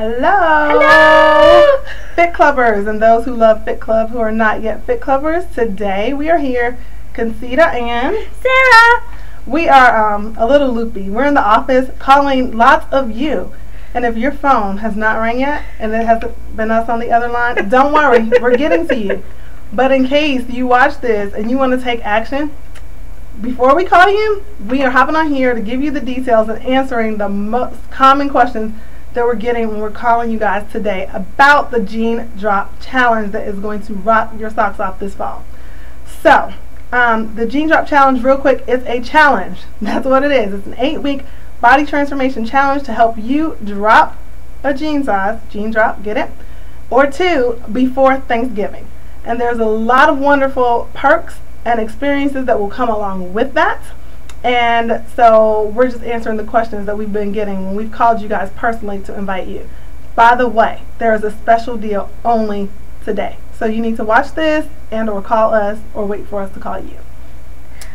Hello! Hello! Fit Clubbers and those who love Fit Club who are not yet Fit Clubbers. Today we are here, Concita and Sarah! We are a little loopy. We're in the office calling lots of you. And if your phone has not rang yet and it hasn't been us on the other line, don't worry, we're getting to you. But in case you watch this and you want to take action, before we call you, we are hopping on here to give you the details and answering the most common questions that we're getting when we're calling you guys today about the Jean Drop Challenge that is going to rock your socks off this fall. So, the Jean Drop Challenge, real quick, is a challenge. That's what it is. It's an 8-week body transformation challenge to help you drop a jean size, jean drop, get it, or two before Thanksgiving. And there's a lot of wonderful perks and experiences that will come along with that. And so we're just answering the questions that we've been getting when we've called you guys personally to invite you. By the way, there is a special deal only today. So you need to watch this and or call us or wait for us to call you.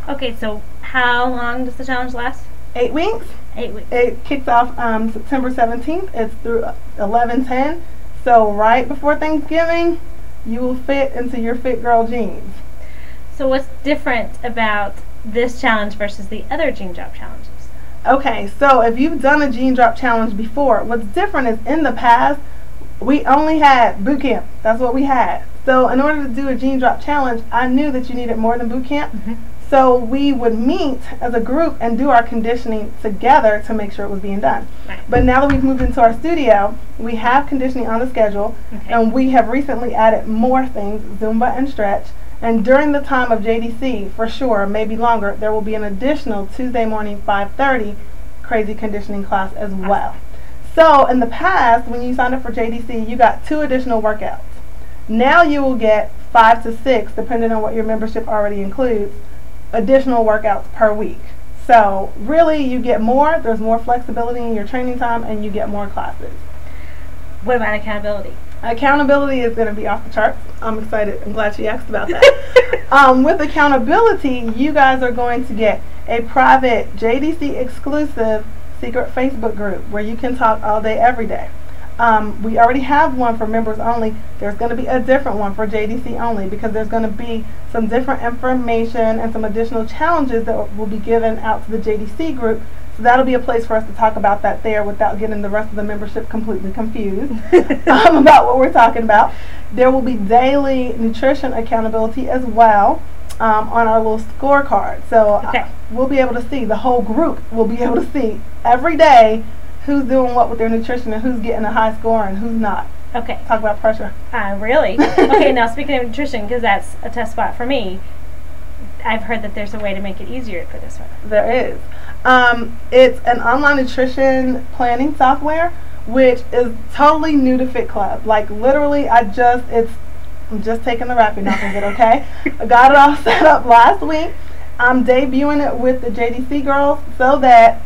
Okay, so how long does the challenge last? 8 weeks. 8 weeks. It kicks off September 17th. It's through 11/10. So right before Thanksgiving, you will fit into your Fit Girl jeans. So what's different about this challenge versus the other Jean Drop challenges? Okay, so if you've done a Jean Drop challenge before, what's different is in the past, we only had boot camp. That's what we had. So in order to do a Jean Drop challenge, I knew that you needed more than boot camp. So we would meet as a group and do our conditioning together to make sure it was being done. Right. But now that we've moved into our studio, we have conditioning on the schedule, and we have recently added more things, Zumba and stretch. And during the time of JDC, for sure, maybe longer, there will be an additional Tuesday morning 5:30 crazy conditioning class as well. So in the past, when you signed up for JDC, you got 2 additional workouts. Now you will get 5 to 6, depending on what your membership already includes, additional workouts per week. So really you get more, there's more flexibility in your training time, and you get more classes. What about accountability? Accountability is going to be off the charts. I'm excited. I'm glad she asked about that. With accountability, you guys are going to get a private JDC exclusive secret Facebook group where you can talk all day, every day. We already have one for members only. There's going to be a different one for JDC only because there's going to be some different information and some additional challenges that will be given out to the JDC group. So that'll be a place for us to talk about that there without getting the rest of the membership completely confused about what we're talking about. There will be daily nutrition accountability as well on our little scorecard. So we'll be able to see, the whole group will be able to see every day who's doing what with their nutrition and who's getting a high score and who's not. Okay. Talk about pressure. Really? Okay, now speaking of nutrition, because that's a tough spot for me, I've heard that there's a way to make it easier for this one. There is. It's an online nutrition planning software, which is totally new to Fit Club. Like literally, I'm just taking the wrapping off of it, okay? I got it all set up last week. I'm debuting it with the JDC girls so that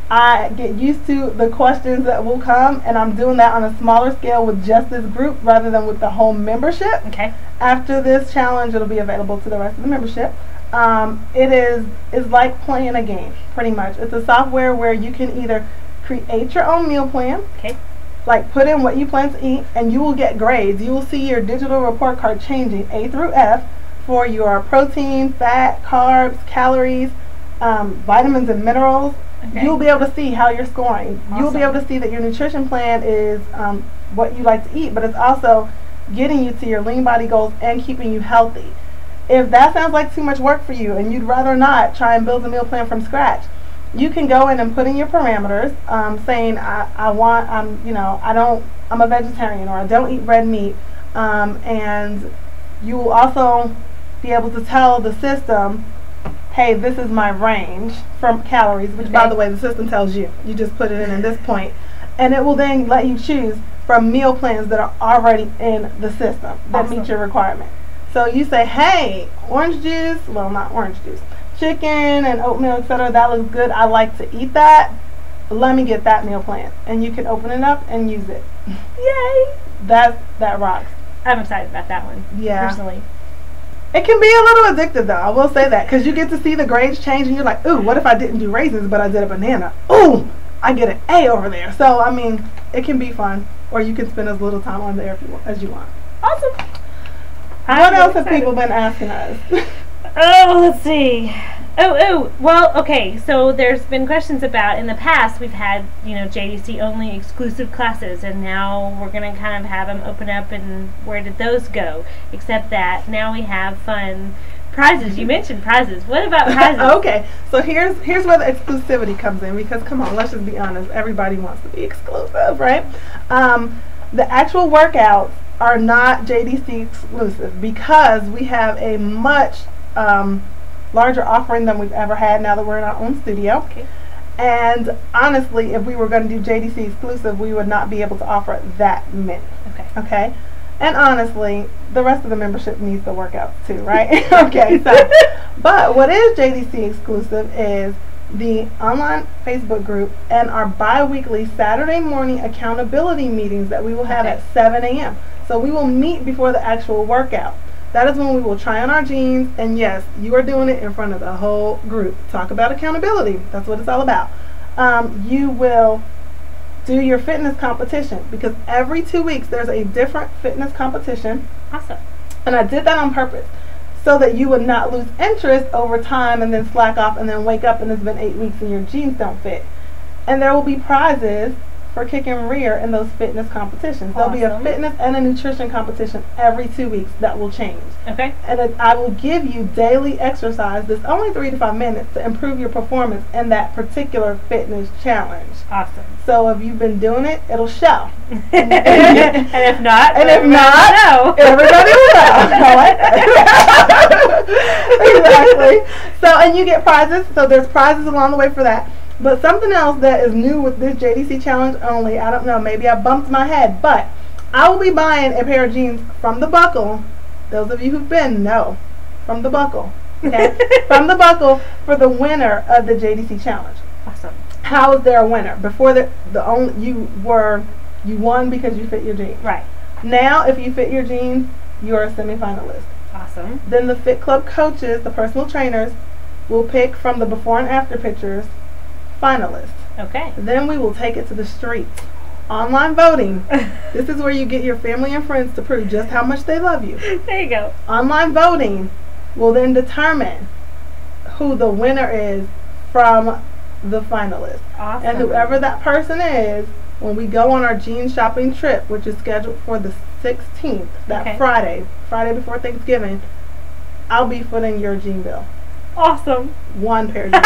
I get used to the questions that will come, and I'm doing that on a smaller scale with just this group rather than with the whole membership. Okay. After this challenge, it'll be available to the rest of the membership. It's like playing a game, pretty much. It's a software where you can either create your own meal plan, like put in what you plan to eat, and you will get grades. You will see your digital report card changing A through F for your protein, fat, carbs, calories, vitamins and minerals. You'll be able to see how you're scoring. Awesome. You'll be able to see that your nutrition plan is what you like to eat, but it's also getting you to your lean body goals and keeping you healthy. If that sounds like too much work for you and you'd rather not try and build a meal plan from scratch, you can go in and put in your parameters, saying I'm a vegetarian or I don't eat red meat, and you will also be able to tell the system, hey, this is my range from calories, which by the way the system tells you. You just put it in at this point, and it will then let you choose from meal plans that are already in the system that meet your requirement. So you say, hey, orange juice, well, not orange juice, chicken and oatmeal, etc. That looks good. I like to eat that. Let me get that meal plan. And you can open it up and use it. Yay! That rocks. I'm excited about that one. Yeah. Personally. It can be a little addictive though, I will say that, because you get to see the grades change and you're like, ooh, what if I didn't do raisins but I did a banana? Ooh, I get an A over there. So, I mean, it can be fun. or you can spend as little time on there as you want. Awesome. What else have people been asking us? Oh, let's see. Well, okay, so there's been questions about, in the past, we've had, JDC only exclusive classes, and now we're going to kind of have them open up, and where did those go? Except that now we have fun prizes. You mentioned prizes. What about prizes? Okay, so here's where the exclusivity comes in, because come on, let's just be honest, everybody wants to be exclusive, right? The actual workouts are not JDC exclusive because we have a much larger offering than we've ever had now that we're in our own studio. Okay. And honestly, if we were going to do JDC exclusive, we would not be able to offer that many. Okay. And honestly, the rest of the membership needs the workouts too, right? Okay. So, but what is JDC exclusive is the online Facebook group and our bi-weekly Saturday morning accountability meetings that we will have at 7 a.m. So we will meet before the actual workout. That is when we will try on our jeans, and yes, you are doing it in front of the whole group. Talk about accountability. That's what it's all about. You will do your fitness competition, because every 2 weeks there's a different fitness competition. Awesome. And I did that on purpose so that you would not lose interest over time and then slack off and then wake up and it's been 8 weeks and your jeans don't fit. And there will be prizes for kicking rear in those fitness competitions. Awesome. There'll be a fitness and a nutrition competition every 2 weeks that will change. Okay. And I will give you daily exercise that's only 3 to 5 minutes to improve your performance in that particular fitness challenge. Awesome. So if you've been doing it, it'll show. And if not, everybody will know. I like that. Exactly. So, and you get prizes. So there's prizes along the way for that. But something else that is new with this JDC challenge only, I don't know, maybe I bumped my head, but I will be buying a pair of jeans from The Buckle. Those of you who've been know. From The Buckle. Okay? From The Buckle for the winner of the JDC challenge. Awesome. How is there a winner? Before you won because you fit your jeans. Right. Now, if you fit your jeans, you're a semifinalist. Awesome. Then the Fit Club coaches, the personal trainers, will pick from the before and after pictures finalists. Okay. Then we will take it to the streets. Online voting. This is where you get your family and friends to prove just how much they love you. There you go. Online voting will then determine who the winner is from the finalists. Awesome. And whoever that person is, when we go on our jean shopping trip, which is scheduled for the 16th, that Friday before Thanksgiving, I'll be footing your jean bill. Awesome. One pair of jeans.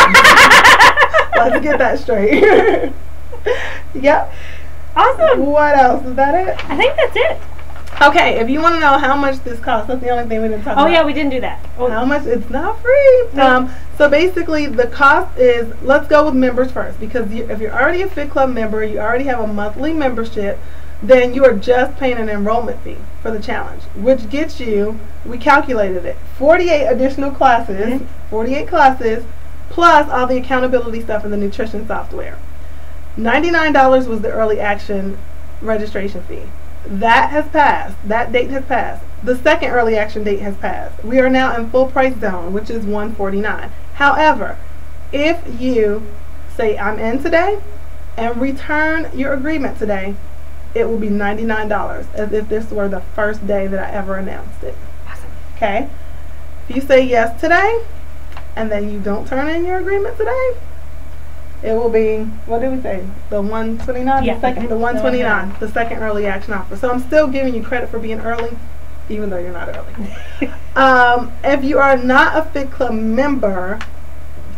Let's get that straight. Yep. Awesome. What else? Is that it? I think that's it. Okay, if you want to know how much this costs, that's the only thing we didn't talk about. Oh yeah, we didn't do that. How much? It's not free. No. So basically the cost is, let's go with members first, because if you're already a Fit Club member, you already have a monthly membership, then you are just paying an enrollment fee for the challenge, which gets you, we calculated it, 48 additional classes, 48 classes, plus all the accountability stuff and the nutrition software. $99 was the early action registration fee. That has passed. That date has passed. The second early action date has passed. We are now in full price zone, which is $149. However, if you say I'm in today and return your agreement today, it will be $99, as if this were the first day that I ever announced it. Awesome. Okay? If you say yes today and then you don't turn in your agreement today, it will be, what did we say? The 129? Yeah. The 129, the second early action offer. So I'm still giving you credit for being early, even though you're not early. If you are not a Fit Club member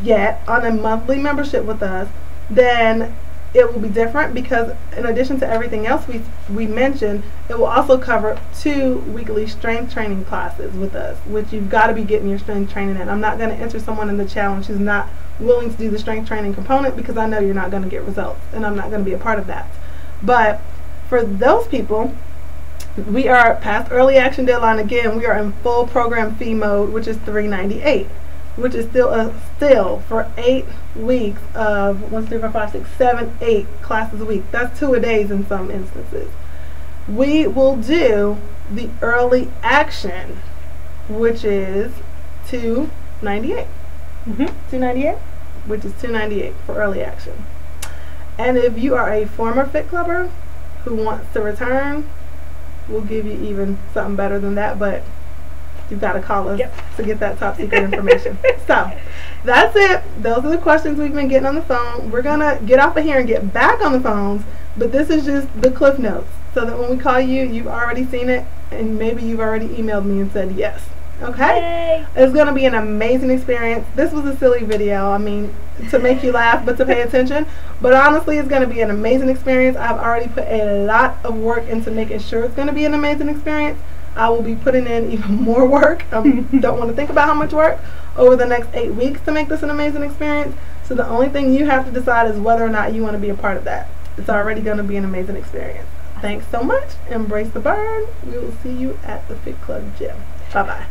yet on a monthly membership with us, then it will be different, because in addition to everything else we mentioned, it will also cover 2 weekly strength training classes with us, which you've got to be getting your strength training in. I'm not going to enter someone in the challenge who's not willing to do the strength training component, because I know you're not going to get results and I'm not going to be a part of that. But for those people, we are past early action deadline again. We are in full program fee mode, which is $398, which is still for 8 weeks of 1, 2, 3, 4, 5, 6, 7, 8 classes a week. That's 2 a days in some instances. We will do the early action, which is $298. $298, which is $298 for early action. And if you are a former Fit Clubber who wants to return, we'll give you even something better than that, but you've got to call us to get that top secret information. So that's it. Those are the questions we've been getting on the phone. We're going to get off of here and get back on the phones, but this is just the cliff notes so that when we call you, you've already seen it and maybe you've already emailed me and said yes. Okay? Yay. It's going to be an amazing experience. This was a silly video, I mean, to make you laugh, but to pay attention. But honestly, it's going to be an amazing experience. I've already put a lot of work into making sure it's going to be an amazing experience. I will be putting in even more work. I don't want to think about how much work over the next 8 weeks to make this an amazing experience. So the only thing you have to decide is whether or not you want to be a part of that. It's already going to be an amazing experience. Thanks so much. Embrace the burn. We will see you at the Fit Club gym. Bye-bye.